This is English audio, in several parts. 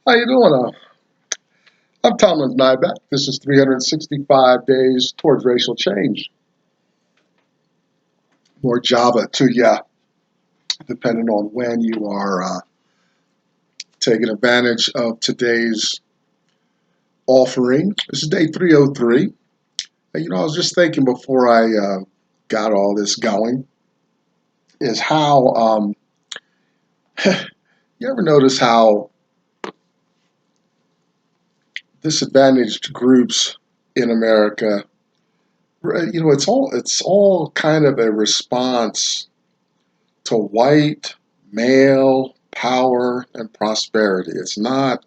How you doing? I'm Thomas Nybeck. This is 365 Days Towards Racial Change. More Java to ya, depending on when you are taking advantage of today's offering. This is day 303. And, I was just thinking before I got all this going, is how you ever notice how disadvantaged groups in America, it's all kind of a response to white male power and prosperity. It's not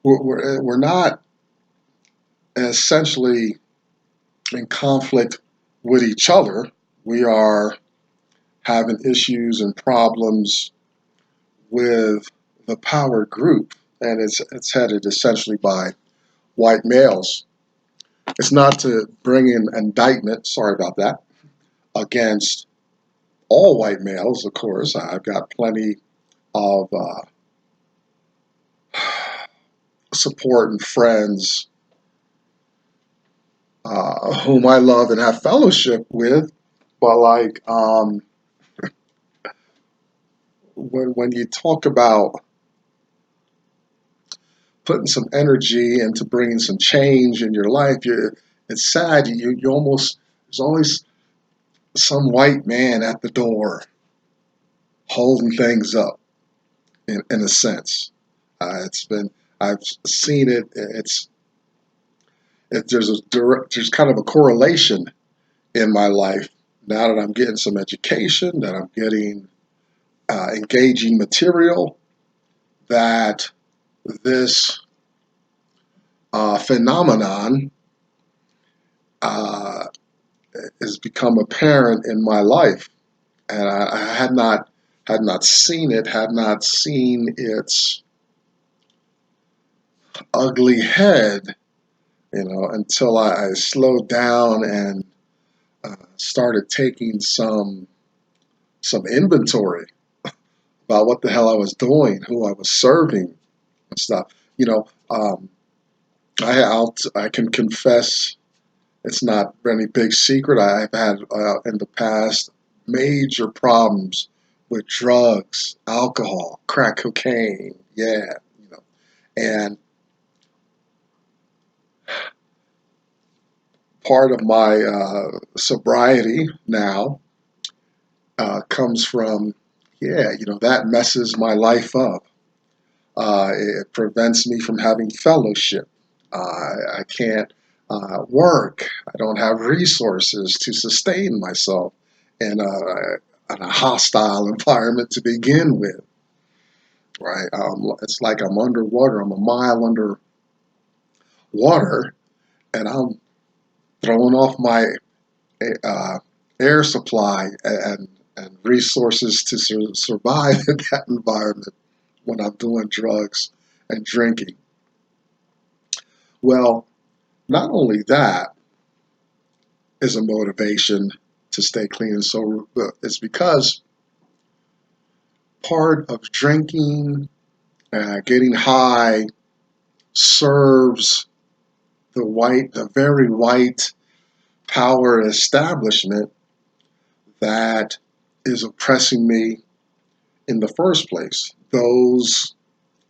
we're not essentially in conflict with each other. We are having issues and problems with the power group, and it's headed essentially by white males. It's not to bring in indictment, sorry about that, against all white males, of course. I've got plenty of support and friends whom I love and have fellowship with. But when you talk about putting some energy into bringing some change in your life, it's sad. You almost there's always some white man at the door holding things up in a sense. It's been I've seen it. There's kind of a correlation in my life now that I'm getting some education, that I'm getting engaging material, that this phenomenon uh, has become apparent in my life, and I had not seen it, had not seen its ugly head, until I slowed down and started taking some inventory about what the hell I was doing, who I was serving, and stuff. I can confess it's not any big secret. I've had in the past major problems with drugs, alcohol, crack cocaine. Yeah, and part of my sobriety now comes from, yeah, that messes my life up. It prevents me from having fellowship. I can't work. I don't have resources to sustain myself in a hostile environment to begin with, right? It's like I'm underwater. I'm a mile under water, and I'm throwing off my uh, air supply and resources to survive in that environment when I'm doing drugs and drinking. Well, not only that is a motivation to stay clean and sober, but it's because part of drinking, getting high, serves the very white power establishment that is oppressing me in the first place. Those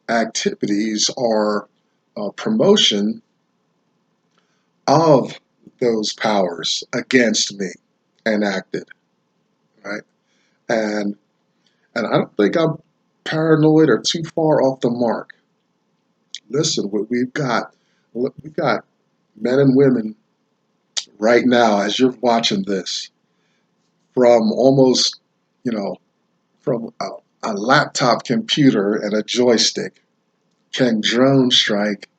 activities are a promotion of those powers against me enacted, right? And and I don't think I'm paranoid or too far off the mark. Listen, we've got men and women right now as you're watching this, from almost, you know, from a laptop computer and a joystick, can drone strike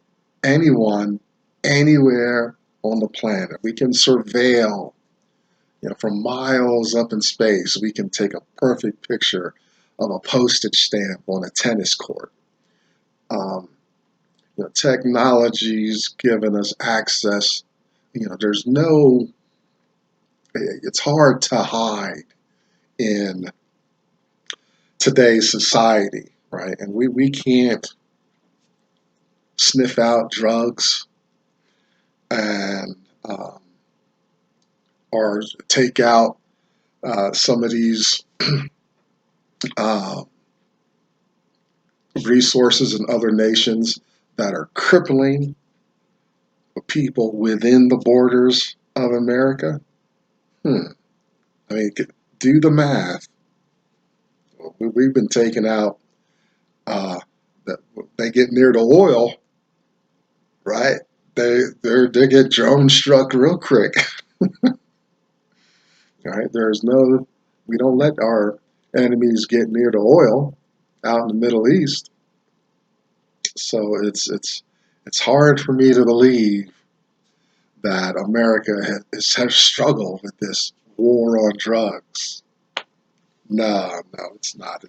anyone, anywhere on the planet. We can surveil, from miles up in space. We can take a perfect picture of a postage stamp on a tennis court. Um, Technology's given us access. There's no. It's hard to hide in today's society. right? And we can't sniff out drugs and or take out some of these uh, resources in other nations that are crippling people within the borders of America. Hmm. I mean, do the math. We've been taking out uh, that they get near the oil, right? They get drone struck real quick, right? There's no, we don't let our enemies get near the oil out in the Middle East. So it's hard for me to believe that America has struggled with this war on drugs. No, no, it's not.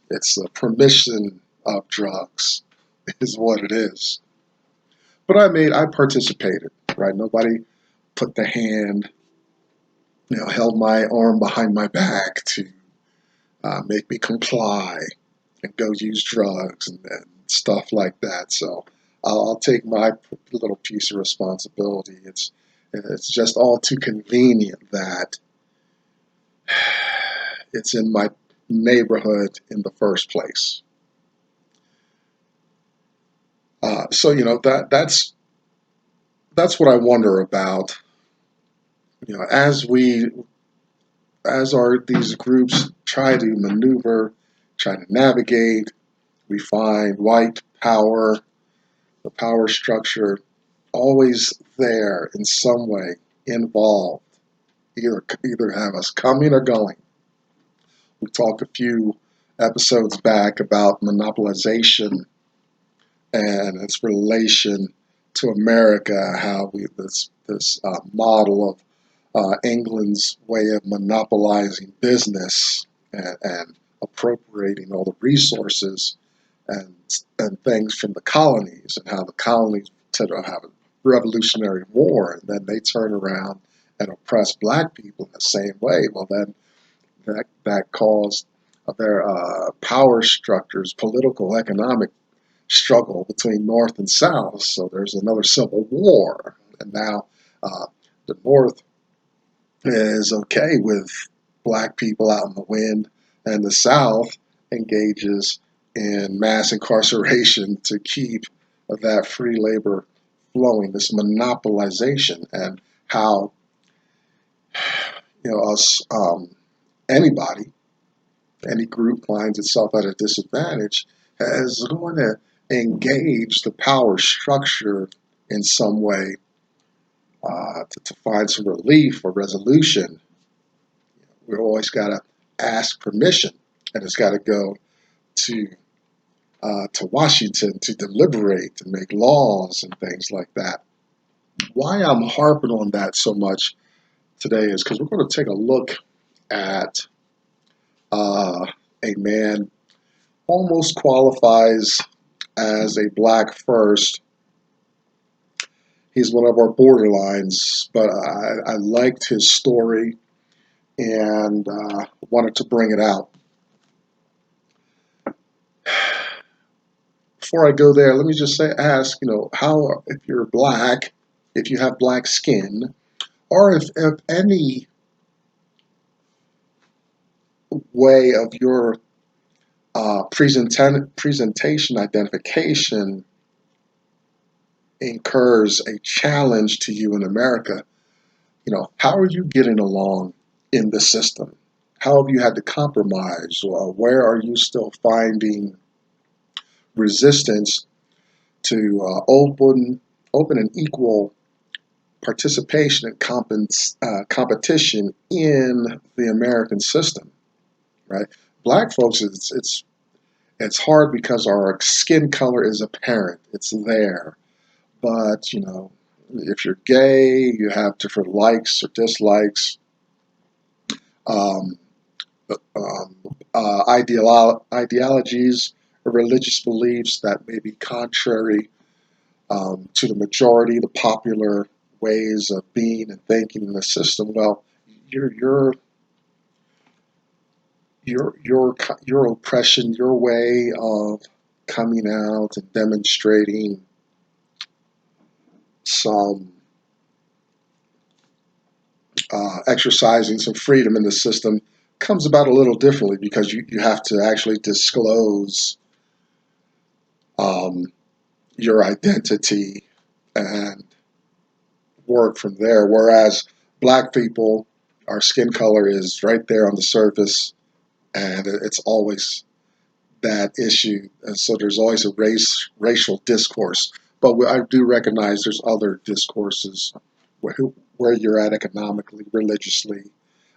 It's the permission of drugs is what it is. But I participated, right? Nobody put the hand, held my arm behind my back to make me comply and go use drugs and stuff like that. So I'll take my little piece of responsibility. It's just all too convenient that it's in my neighborhood in the first place. So that's what I wonder about. As are these groups try to maneuver, try to navigate, we find white power, the power structure, always there in some way involved. Either have us coming or going. We talked a few episodes back about monopolization and its relation to America, how this model of England's way of monopolizing business and appropriating all the resources and and things from the colonies, and how the colonies tend to have a revolutionary war, and then they turn around and oppress black people in the same way. Well, then that caused their power structures, political, economic struggle between North and South. So there's another civil war, and now the North is okay with black people out in the wind, and the South engages in mass incarceration to keep that free labor flowing, this monopolization, and how us anybody, any group finds itself at a disadvantage is going to engage the power structure in some way to find some relief or resolution. We've always got to ask permission, and it's got to go to Washington to deliberate and make laws and things like that. Why I'm harping on that so much today is because we're going to take a look at a man almost qualifies as a black first. He's one of our borderlines, but I liked his story and wanted to bring it out. Before I go there, let me just ask, how, if you're black, if you have black skin, or if any way of your presentation identification incurs a challenge to you in America, how are you getting along in the system? How have you had to compromise? Where are you still finding resistance to open and equal participation and competition in the American system, right? Black folks, it's hard because our skin color is apparent. It's there. But, if you're gay, you have different likes or dislikes, um, ideologies or religious beliefs that may be contrary to the majority, the popular ways of being and thinking in the system. Well, you're your oppression, your way of coming out and demonstrating some exercising some freedom in the system comes about a little differently because you have to actually disclose um, your identity and work from there. Whereas black people, our skin color is right there on the surface, and it's always that issue. And so there's always a racial discourse. But I do recognize there's other discourses where you're at economically, religiously.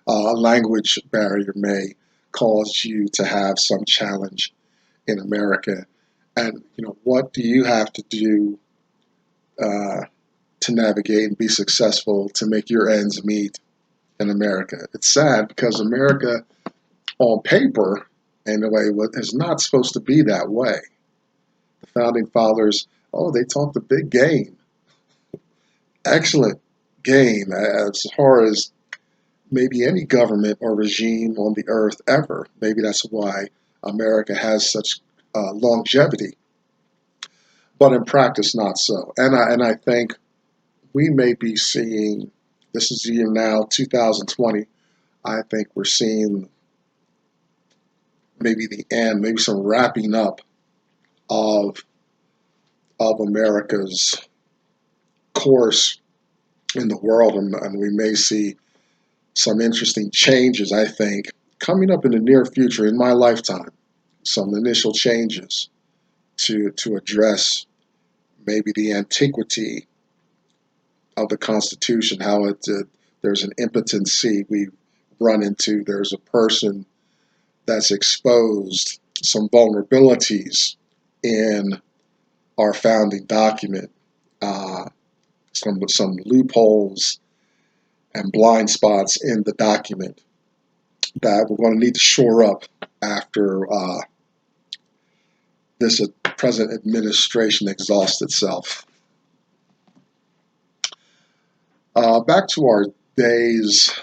A language barrier may cause you to have some challenge in America. And what do you have to do uh, to navigate and be successful to make your ends meet in America? It's sad because America, on paper, in a way, is not supposed to be that way. The founding fathers, oh, they talked a big game, excellent game as far as maybe any government or regime on the earth ever. Maybe that's why America has such longevity, but in practice, not so. And I think we may be seeing, this is the year now, 2020. I think we're seeing maybe the end, maybe some wrapping up of America's course in the world, and we may see some interesting changes, I think, coming up in the near future in my lifetime. Some initial changes to address maybe the antiquity of the Constitution, how there's an impotency we run into. There's a person that's exposed some vulnerabilities in our founding document, uh, some loopholes and blind spots in the document that we're going to need to shore up after this present administration exhausts itself. Back to our days,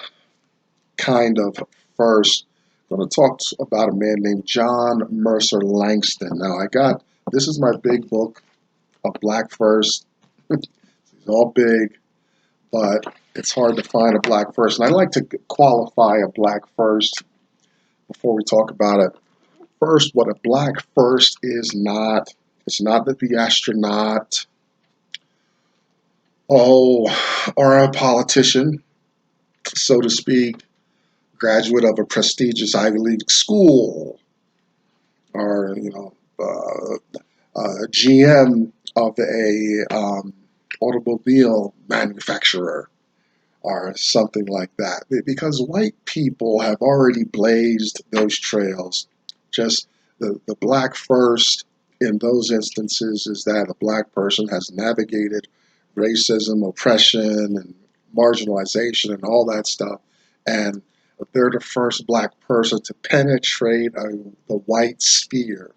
kind of first. I'm going to talk about a man named John Mercer Langston. Now, this is my big book of Black First. It's all big, but it's hard to find a Black First. And I like to qualify a Black First before we talk about it. First, what a Black First is not. It's not that the astronaut, or a politician, so to speak, graduate of a prestigious Ivy League school, or GM of a automobile manufacturer, or something like that. Because white people have already blazed those trails. Just the Black First in those instances is that a Black person has navigated racism, oppression, and marginalization and all that stuff. And they're the first Black person to penetrate the white sphere.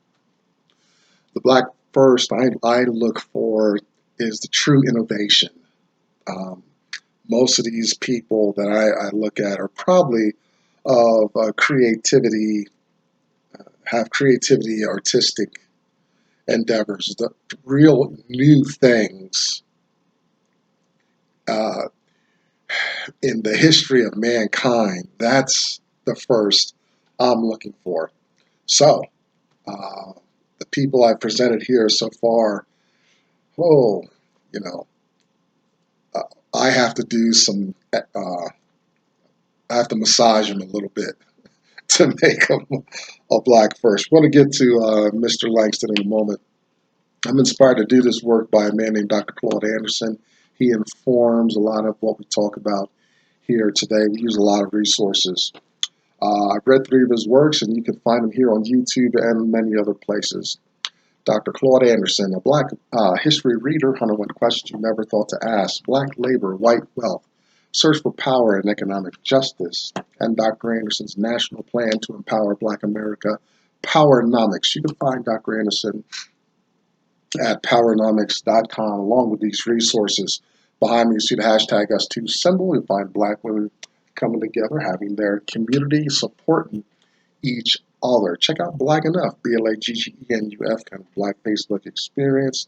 The Black First I look for is the true innovation. Um, Most of these people that I look at are probably of creativity, have creativity, artistic endeavors, the real new things uh, in the history of mankind. That's the first I'm looking for. So, uh, the people I've presented here so far, oh, you know, uh, I have to do some, I have to massage them a little bit to make them a Black First. We're going to get to Mr. Langston in a moment. I'm inspired to do this work by a man named Dr. Claude Anderson. He informs a lot of what we talk about here today. We use a lot of resources. I've read 3 of his works, and you can find them here on YouTube and many other places. Dr. Claude Anderson, a Black history reader, 101 questions you never thought to ask, Black labor, white wealth, search for power and economic justice, and Dr. Anderson's national plan to empower Black America, Powernomics. You can find Dr. Anderson at powernomics.com along with these resources. Behind me, you see the hashtag #us2 symbol. You'll find Black women coming together, having their community, supporting each other. Check out Black Enough, BLAGGENUF, kind of Black Facebook experience.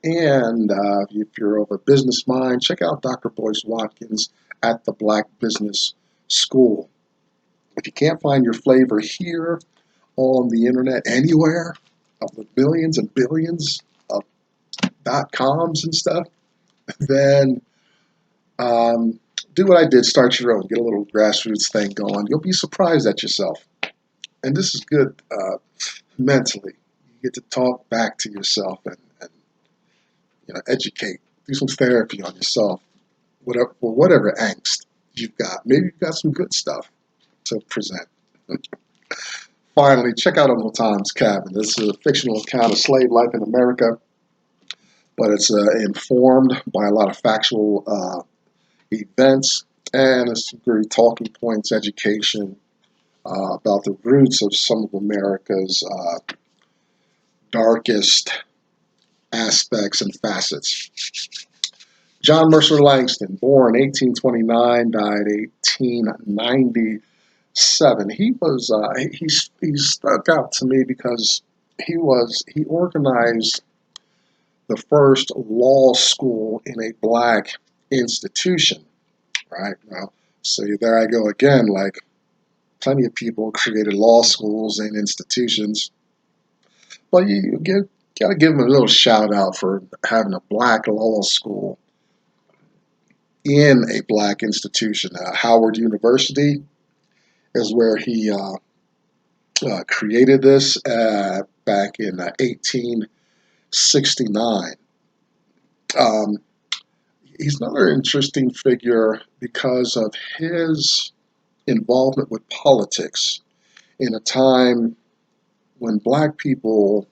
And if you're of a business mind, check out Dr. Boyce Watkins at the Black Business School. If you can't find your flavor here on the internet anywhere, of the billions and billions of .coms and stuff, then do what I did, start your own, get a little grassroots thing going. You'll be surprised at yourself. And this is good mentally. You get to talk back to yourself and educate, do some therapy on yourself, whatever angst you've got. Maybe you've got some good stuff to present. Finally, check out Uncle Tom's Cabin. This is a fictional account of slave life in America, but it's informed by a lot of factual events, and it's some great talking points, education about the roots of some of America's darkest aspects and facets. John Mercer Langston, born 1829, died 1897. He stuck out to me because he organized the first law school in a black institution. Right now, so there I go again. Like plenty of people created law schools and institutions, but you got to give him a little shout out for having a black law school in a black institution. Howard University is where he created this back in 1869. Um, he's another interesting figure because of his involvement with politics in a time when black people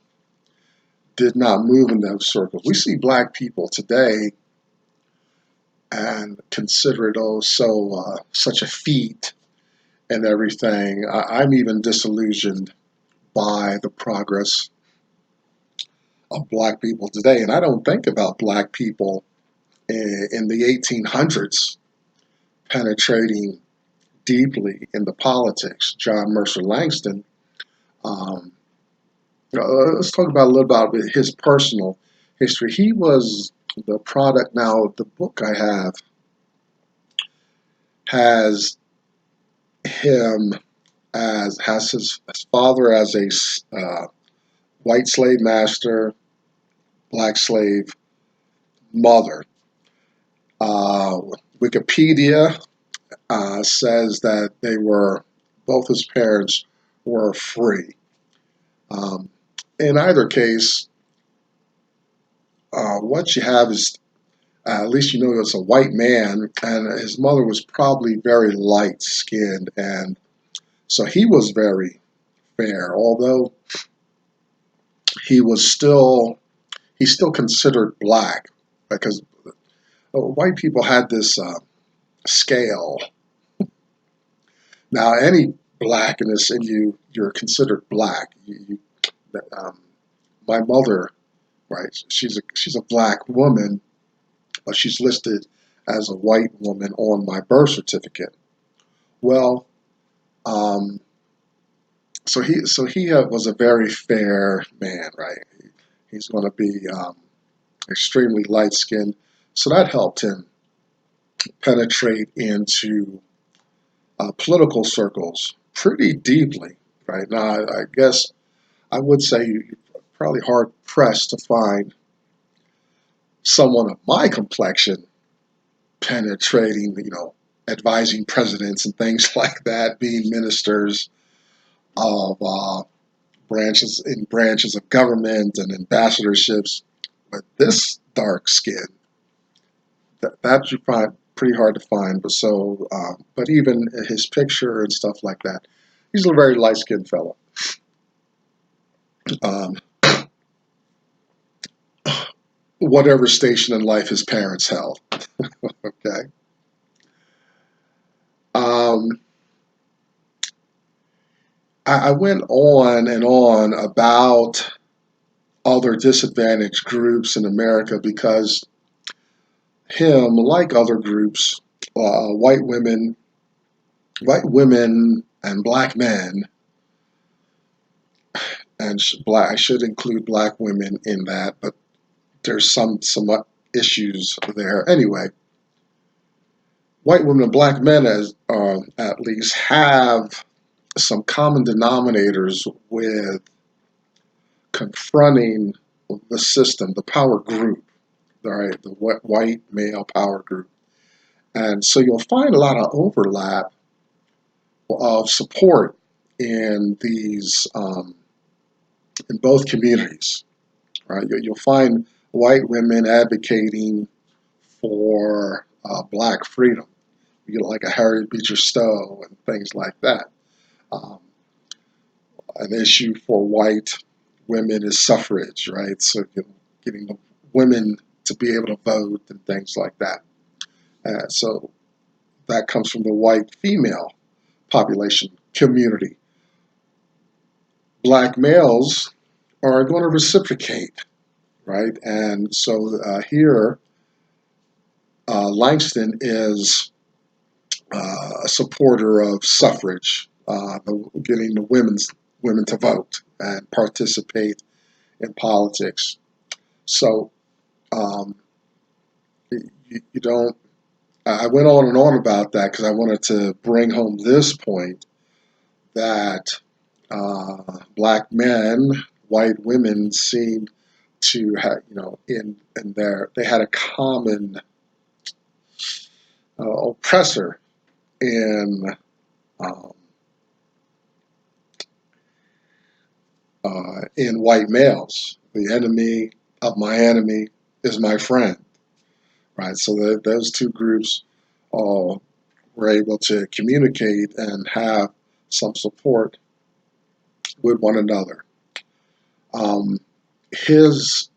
did not move in those circles. We see black people today and consider it such a feat and everything. I'm even disillusioned by the progress of black people today, and I don't think about black people in the 1800s penetrating deeply into politics. John Mercer Langston. Um, let's talk about a little about his personal history. He was the product. Now, the book I have has him has his father as a white slave master, black slave mother. Uh, Wikipedia says that both his parents were free. Um, in either case, what you have is at least you know it's a white man, and his mother was probably very light skinned, and so he was very fair. Although he still considered black because white people had this scale. Now, any black in this, and you're considered black. Um, my mother, right? She's a black woman, but she's listed as a white woman on my birth certificate. Well, um, so he was a very fair man, right? He's going to be extremely light skinned, so that helped him penetrate into political circles pretty deeply, right? Now, I guess I would say you're probably hard pressed to find someone of my complexion penetrating, advising presidents and things like that, being ministers of branches of government and ambassadorships. But this dark skin, that you find pretty hard to find. But even his picture and stuff like that, he's a very light skinned fellow. Um, whatever station in life his parents held. Okay. Um, I went on and on about other disadvantaged groups in America because him, like other groups, white women and black men and black. I should include black women in that, but there's some issues there. Anyway, white women and black men, as at least, have some common denominators with confronting the system, the power group, right? The white male power group, and so you'll find a lot of overlap of support in these in both communities, right? You'll find white women advocating for black freedom, like a Harriet Beecher Stowe and things like that. Um, an issue for white women is suffrage, right? So getting the women to be able to vote and things like that. So that comes from the white female population community. Black males are going to reciprocate, right? And so here, Langston is a supporter of suffrage, getting the women to vote and participate in politics. So um, you don't. I went on and on about that because I wanted to bring home this point that black men, white women seem to have, in their they had a common oppressor in um, white males. The enemy of my enemy is my friend, right? So those two groups all were able to communicate and have some support with one another. Um, his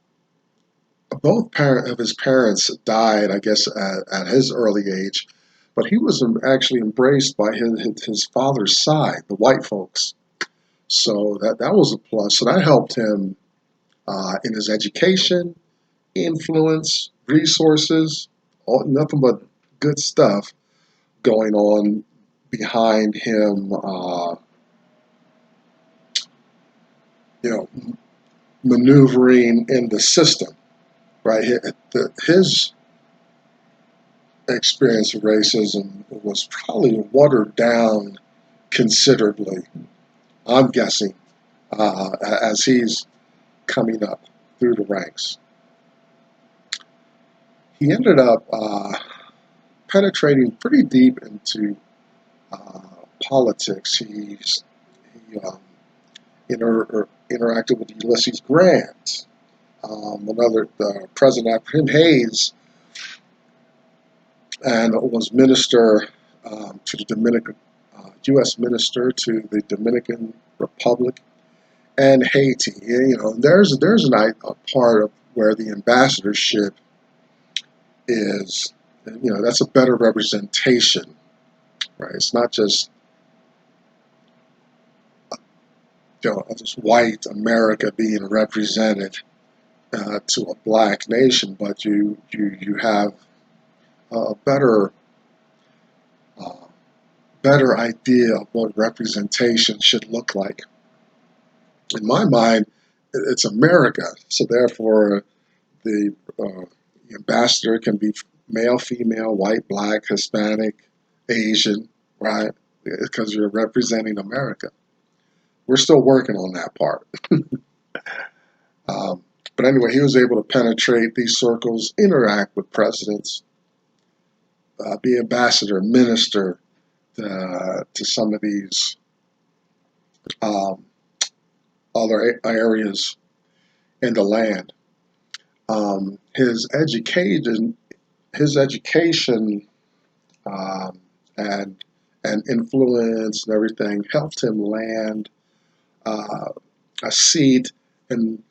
both of his parents died, I guess, at his early age, but he was actually embraced by his father's side, the white folks. So that was a plus. So that helped him in his education, influence, resources, nothing but good stuff going on behind him. You know, maneuvering in the system, right? His experience of racism was probably watered down considerably, I'm guessing, as he's coming up through the ranks. He ended up penetrating pretty deep into uh, politics. He interacted with Ulysses Grant, another president after him, Hayes, and was minister to the Dominican, U.S. minister to the Dominican Republic and Haiti. There's a part of where the ambassadorship is. That's a better representation, right? It's not just just white America being represented to a black nation, but you have a uh, better idea of what representation should look like. In my mind, it's America, so therefore the ambassador can be male, female, white, black, Hispanic, Asian, right? Because you're representing America. We're still working on that part. um, but anyway, he was able to penetrate these circles, interact with presidents, be ambassador, minister to some of these um, other areas in the land. His education um, and influence and everything helped him land uh, a seat and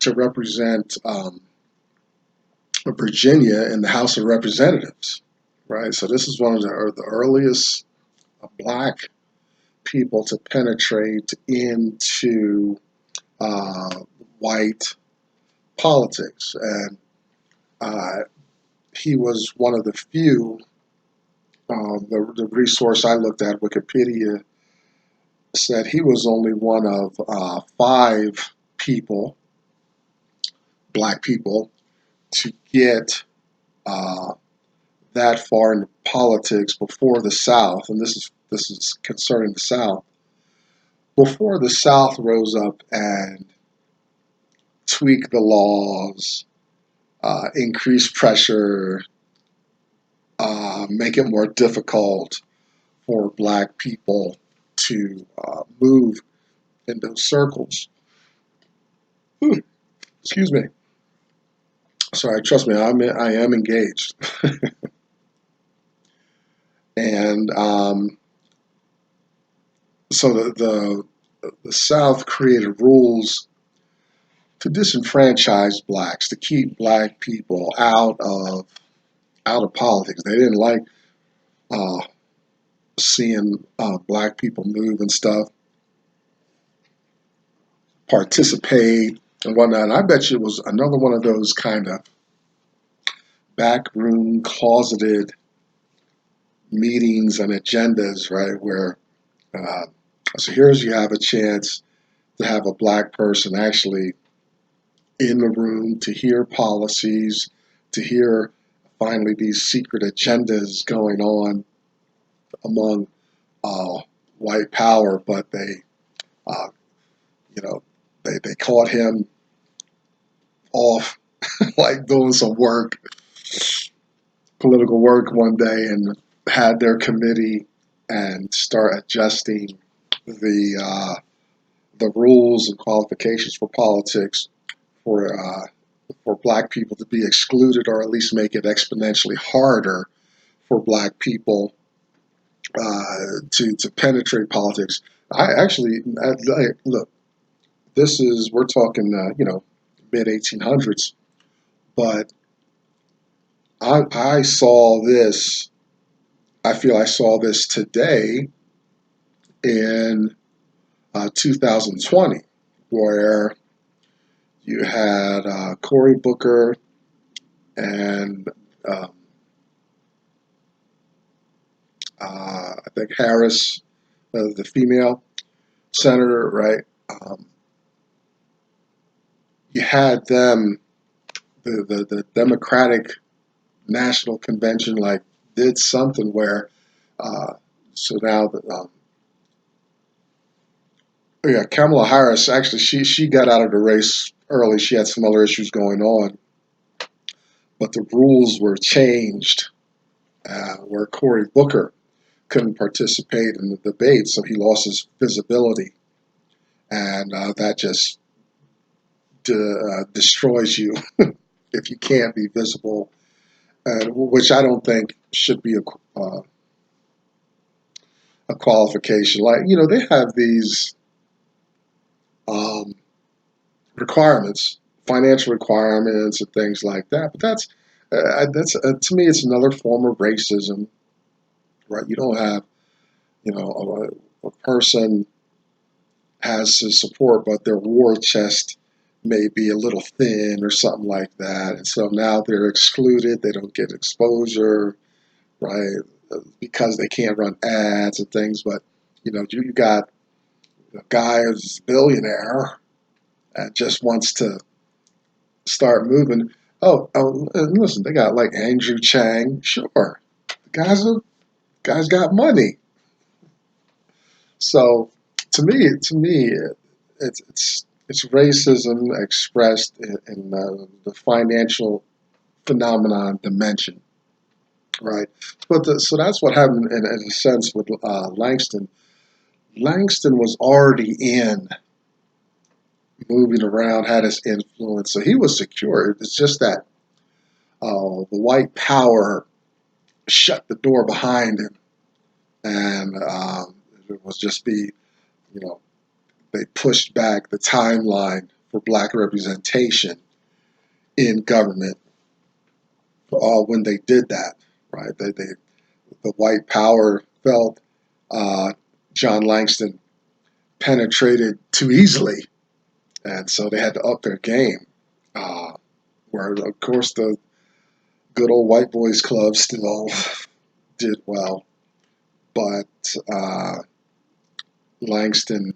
to represent Virginia in the House of Representatives, right? So this is one of the earliest black people to penetrate into uh, white politics, and uh, he was one of the few. The resource I looked at, Wikipedia, said he was only one of five people, black people, to get uh, that far into politics before the South, and this is concerning the South. Before the South rose up and tweaked the laws, increase pressure, make it more difficult for black people to move in those circles. Ooh, excuse me. Sorry, trust me, I am engaged, and so the South created rules to disenfranchise blacks, to keep black people out of politics. They didn't like uh, seeing black people move and stuff, participate and whatnot. And I bet you it was another one of those kind of backroom, closeted meetings and agendas, right? Where uh, so here's you have a chance to have a black person actually in the room to hear policies, to hear finally these secret agendas going on among uh, white power, but uh, you know, they caught him off like doing some work, political work one day, and had their committee and start adjusting the rules and qualifications for politics for black people to be excluded, or at least make it exponentially harder for black people to penetrate politics. I actually look. This is we're talking mid 1800s, but I saw this. I feel I saw this today in 2020, where you had Cory Booker and um, I think Harris, the female senator, right? Um, you had them, the Democratic National Convention, like did something where, uh, so now yeah, Kamala Harris actually she got out of the race early. She had some other issues going on, but the rules were changed where Cory Booker couldn't participate in the debate, so he lost his visibility, and that just destroys you if you can't be visible, and which I don't think should be a qualification. Like they have these um, requirements, financial requirements, and things like that. But that's to me, it's another form of racism, right? You don't have a person has his support, but their war chest may be a little thin or something like that, and so now they're excluded. They don't get exposure, right? Because they can't run ads and things. But you got a guy who's a billionaire and just wants to start moving. Oh, and listen, they got like Andrew Chang. Sure, the guy's got money. So to me, it's racism expressed in the financial phenomenon dimension, right? So that's what happened in a sense with Langston. Langston was already in moving around, had his influence, so he was secure. It's just that the white power shut the door behind him, and it was just you know, they pushed back the timeline for black representation in government when they did that, right? The white power felt uh, John Langston penetrated too easily, and so they had to up their game. Uh, where, of course, the good old white boys club still did well, but Langston,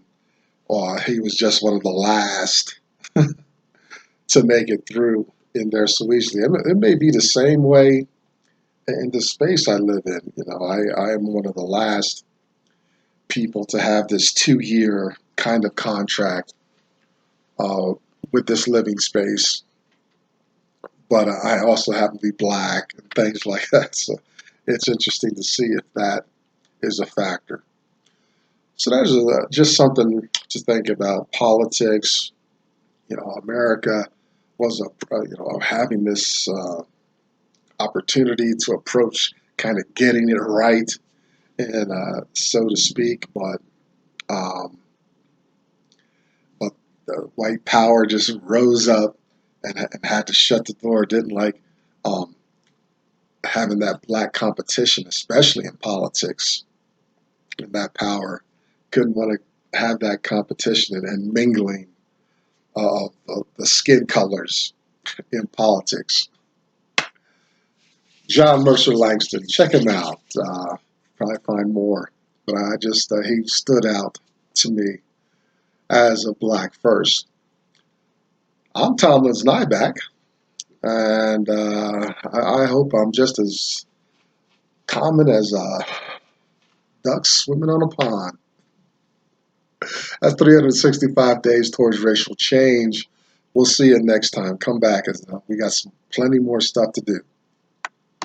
he was just one of the last to make it through in there so easily. It may be the same way in the space I live in. I am one of the last people to have this 2 year kind of contract uh, with this living space, but I also happen to be black and things like that. So it's interesting to see if that is a factor. So that's just something to think about. Politics, America was having this opportunity to approach kind of getting it right, and so to speak, um, but the white power just rose up and had to shut the door. Didn't like um, having that black competition, especially in politics, and that power couldn't want to have that competition and mingling of the skin colors in politics. John Mercer Langston, check him out. Probably find more, but I just he stood out to me as a black first. I'm Tomlin's Nyback, and I hope I'm just as common as ducks swimming on a pond. That's 365 days towards racial change. We'll see you next time. Come back, as we got plenty more stuff to do.